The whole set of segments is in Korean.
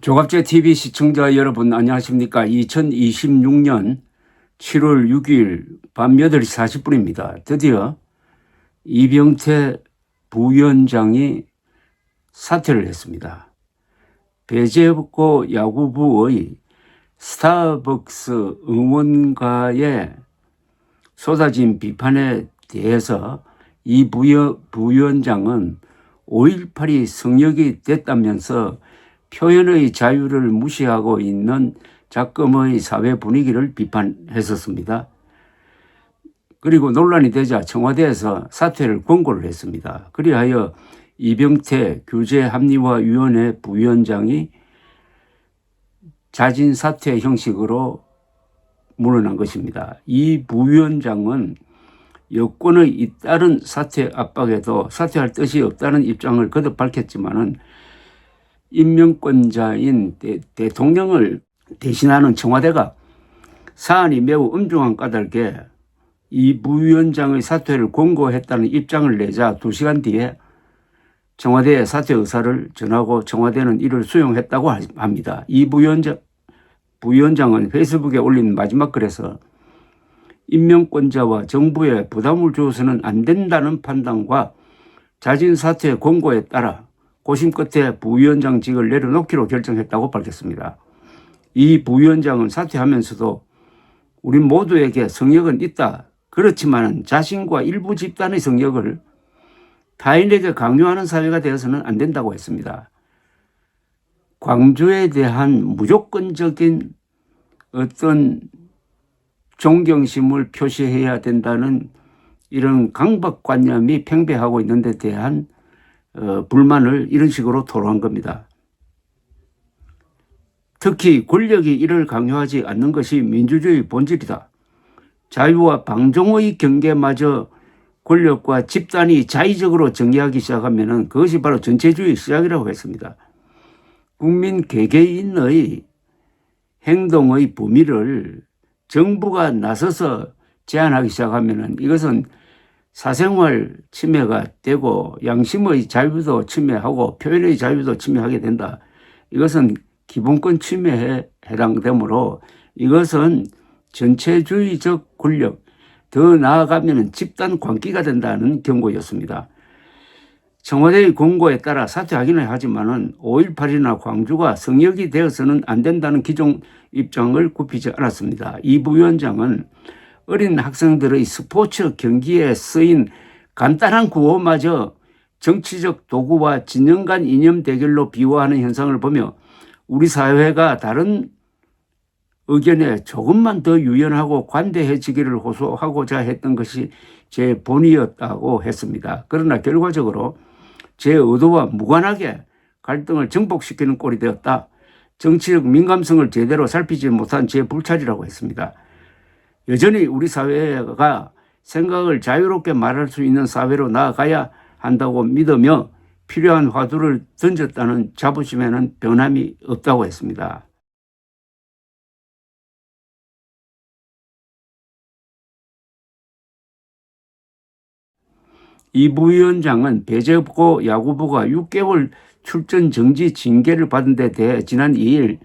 조갑제 TV 시청자 여러분 안녕하십니까? 2026년 7월 6일 밤 8시 40분입니다. 드디어 이병태 부위원장이 사퇴를 했습니다. 배재고 야구부의 스타벅스 응원가에 쏟아진 비판에 대해서 이 부위원장은 5.18이 성역이 됐다면서 표현의 자유를 무시하고 있는 작금의 사회 분위기를 비판했었습니다. 그리고 논란이 되자 청와대에서 사퇴를 권고를 했습니다. 그리하여 이병태 규제합리화위원회 부위원장이 자진 사퇴 형식으로 물러난 것입니다. 이 부위원장은 여권의 잇따른 사퇴 압박에도 사퇴할 뜻이 없다는 입장을 거듭 밝혔지만은 임명권자인 대통령을 대신하는 청와대가 사안이 매우 엄중한 까닭에 이 부위원장의 사퇴를 권고했다는 입장을 내자 2시간 뒤에 청와대에 사퇴 의사를 전하고 청와대는 이를 수용했다고 합니다. 이 부위원장은 페이스북에 올린 마지막 글에서 임명권자와 정부에 부담을 주어서는 안 된다는 판단과 자진 사퇴 권고에 따라 고심 끝에 부위원장직을 내려놓기로 결정했다고 밝혔습니다. 이 부위원장은 사퇴하면서도 우리 모두에게 성역은 있다. 그렇지만 자신과 일부 집단의 성역을 타인에게 강요하는 사회가 되어서는 안 된다고 했습니다. 광주에 대한 무조건적인 어떤 존경심을 표시해야 된다는 이런 강박관념이 팽배하고 있는 데 대한 불만을 이런 식으로 토로한 겁니다. 특히 권력이 이를 강요하지 않는 것이 민주주의 본질이다. 자유와 방종의 경계마저 권력과 집단이 자의적으로 정의하기 시작하면 그것이 바로 전체주의 시작이라고 했습니다. 국민 개개인의 행동의 범위를 정부가 나서서 제한하기 시작하면 이것은 사생활 침해가 되고 양심의 자유도 침해하고 표현의 자유도 침해하게 된다. 이것은 기본권 침해에 해당되므로 이것은 전체주의적 권력, 더 나아가면 집단 광기가 된다는 경고였습니다. 청와대의 권고에 따라 사퇴하기는 하지만은 5.18이나 광주가 성역이 되어서는 안 된다는 기존 입장을 굽히지 않았습니다. 이 부위원장은 어린 학생들의 스포츠 경기에 쓰인 간단한 구호마저 정치적 도구와 진영 간 이념 대결로 비유하는 현상을 보며 우리 사회가 다른 의견에 조금만 더 유연하고 관대해지기를 호소하고자 했던 것이 제 본의였다고 했습니다. 그러나 결과적으로 제 의도와 무관하게 갈등을 증폭시키는 꼴이 되었다. 정치적 민감성을 제대로 살피지 못한 제 불찰이라고 했습니다. 여전히 우리 사회가 생각을 자유롭게 말할 수 있는 사회로 나아가야 한다고 믿으며 필요한 화두를 던졌다는 자부심에는 변함이 없다고 했습니다. 이 부위원장은 배재고 야구부가 6개월 출전 정지 징계를 받은 데 대해 지난 2일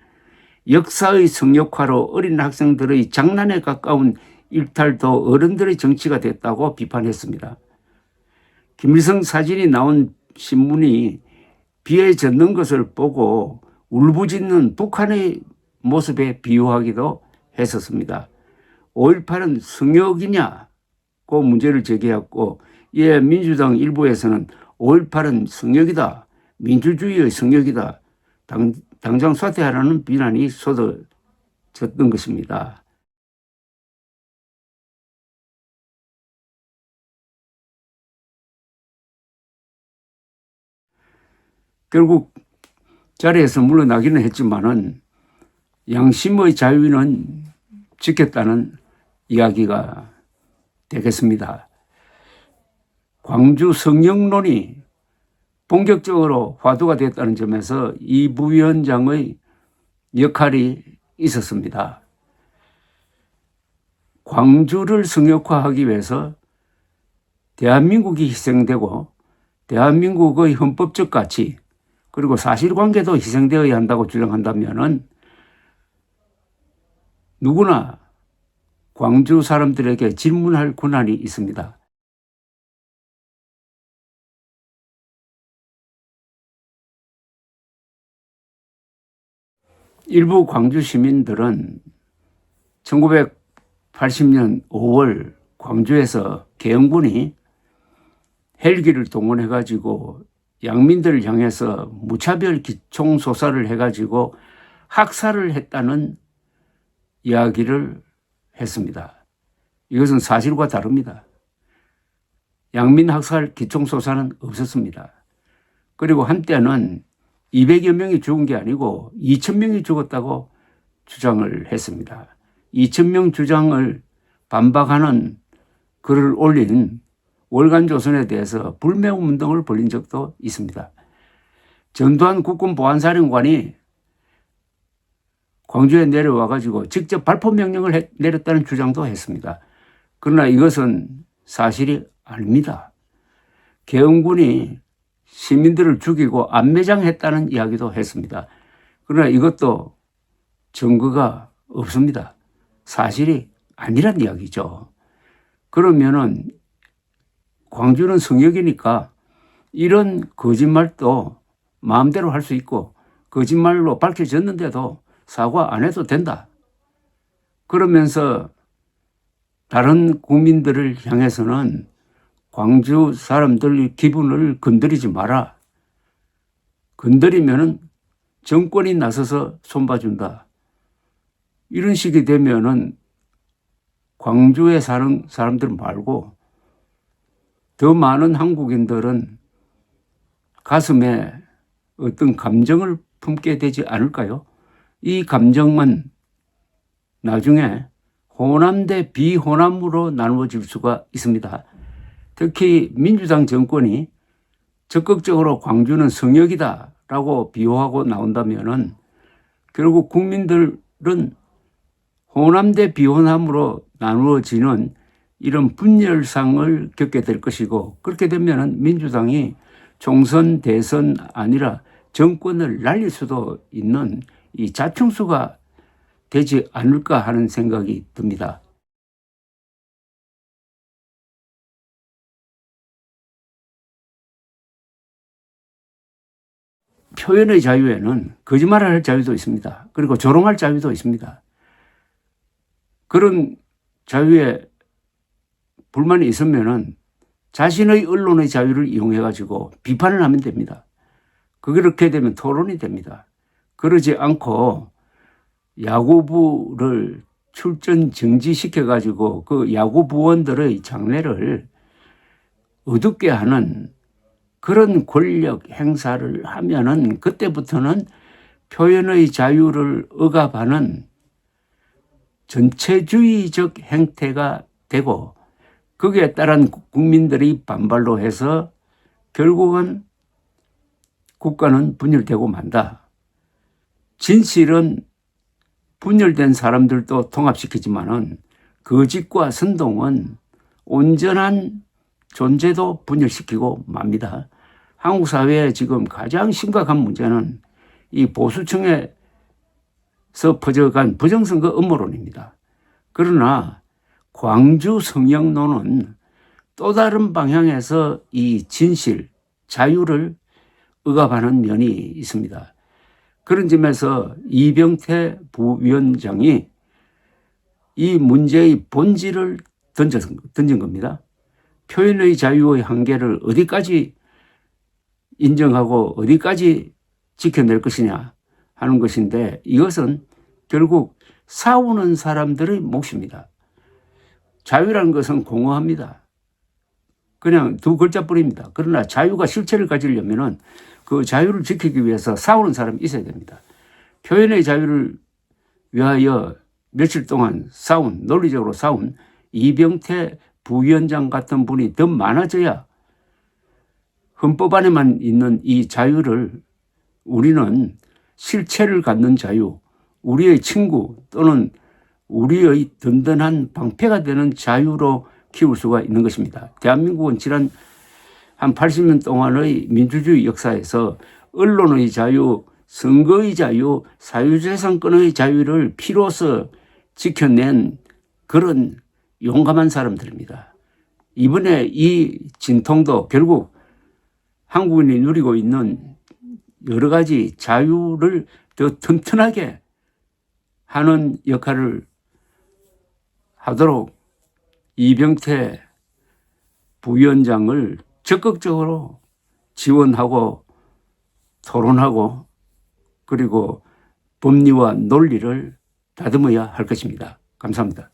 역사의 성역화로 어린 학생들의 장난에 가까운 일탈도 어른들의 정치가 됐다고 비판했습니다. 김일성 사진이 나온 신문이 비에 젖는 것을 보고 울부짖는 북한의 모습에 비유하기도 했었습니다. 5.18은 성역이냐고 문제를 제기했고 이에 민주당 일부에서는 5.18은 성역이다. 민주주의의 성역이다. 당장 사퇴하라는 비난이 쏟아졌던 것입니다. 결국 자리에서 물러나기는 했지만은 양심의 자유는 지켰다는 이야기가 되겠습니다. 광주 성역론이 본격적으로 화두가 됐다는 점에서 이 부위원장의 역할이 있었습니다. 광주를 성역화하기 위해서 대한민국이 희생되고 대한민국의 헌법적 가치 그리고 사실관계도 희생되어야 한다고 주장한다면은 누구나 광주 사람들에게 질문할 권한이 있습니다. 일부 광주 시민들은 1980년 5월 광주에서 계엄군이 헬기를 동원해가지고 양민들을 향해서 무차별 기총소사를 해가지고 학살을 했다는 이야기를 했습니다. 이것은 사실과 다릅니다. 양민 학살 기총소사는 없었습니다. 그리고 한때는 200여 명이 죽은 게 아니고 2,000명이 죽었다고 주장을 했습니다. 2,000명 주장을 반박하는 글을 올린 월간조선에 대해서 불매운 운동을 벌인 적도 있습니다. 전두환 국군보안사령관이 광주에 내려와가지고 직접 발포 명령을 내렸다는 주장도 했습니다. 그러나 이것은 사실이 아닙니다. 계엄군이 시민들을 죽이고 안매장했다는 이야기도 했습니다. 그러나 이것도 증거가 없습니다. 사실이 아니란 이야기죠. 그러면은 광주는 성역이니까 이런 거짓말도 마음대로 할 수 있고 거짓말로 밝혀졌는데도 사과 안 해도 된다. 그러면서 다른 국민들을 향해서는 광주 사람들 기분을 건드리지 마라. 건드리면은 정권이 나서서 손봐준다. 이런 식이 되면은 광주에 사는 사람들 말고 더 많은 한국인들은 가슴에 어떤 감정을 품게 되지 않을까요? 이 감정은 나중에 호남 대 비호남으로 나누어질 수가 있습니다. 특히 민주당 정권이 적극적으로 광주는 성역이다라고 비호하고 나온다면은 결국 국민들은 호남 대 비호남으로 나누어지는 이런 분열상을 겪게 될 것이고 그렇게 되면은 민주당이 총선, 대선 아니라 정권을 날릴 수도 있는 이 자충수가 되지 않을까 하는 생각이 듭니다. 표현의 자유에는 거짓말할 자유도 있습니다. 그리고 조롱할 자유도 있습니다. 그런 자유에 불만이 있으면은 자신의 언론의 자유를 이용해가지고 비판을 하면 됩니다. 그렇게 되면 토론이 됩니다. 그러지 않고 야구부를 출전 정지시켜가지고 그 야구부원들의 장래를 어둡게 하는 그런 권력 행사를 하면은 그때부터는 표현의 자유를 억압하는 전체주의적 행태가 되고 거기에 따른 국민들이 반발로 해서 결국은 국가는 분열되고 만다. 진실은 분열된 사람들도 통합시키지만은 거짓과 선동은 온전한 존재도 분열시키고 맙니다. 한국 사회의 지금 가장 심각한 문제는 이 보수층에서 퍼져간 부정선거 음모론입니다. 그러나 광주 성역론은 또 다른 방향에서 이 진실, 자유를 억압하는 면이 있습니다. 그런 점에서 이병태 부위원장이 이 문제의 본질을 던진 겁니다. 표현의 자유의 한계를 어디까지 인정하고 어디까지 지켜낼 것이냐 하는 것인데 이것은 결국 싸우는 사람들의 몫입니다. 자유라는 것은 공허합니다. 그냥 두 글자뿐입니다. 그러나 자유가 실체를 가지려면은 그 자유를 지키기 위해서 싸우는 사람이 있어야 됩니다. 표현의 자유를 위하여 며칠 동안 논리적으로 싸운 이병태 부위원장 같은 분이 더 많아져야 헌법 안에만 있는 이 자유를 우리는 실체를 갖는 자유, 우리의 친구 또는 우리의 든든한 방패가 되는 자유로 키울 수가 있는 것입니다. 대한민국은 지난 한 80년 동안의 민주주의 역사에서 언론의 자유, 선거의 자유, 사유재산권의 자유를 피로써 지켜낸 그런 용감한 사람들입니다. 이번에 이 진통도 결국 한국인이 누리고 있는 여러 가지 자유를 더 튼튼하게 하는 역할을 하도록 이병태 부위원장을 적극적으로 지원하고 토론하고 그리고 법리와 논리를 다듬어야 할 것입니다. 감사합니다.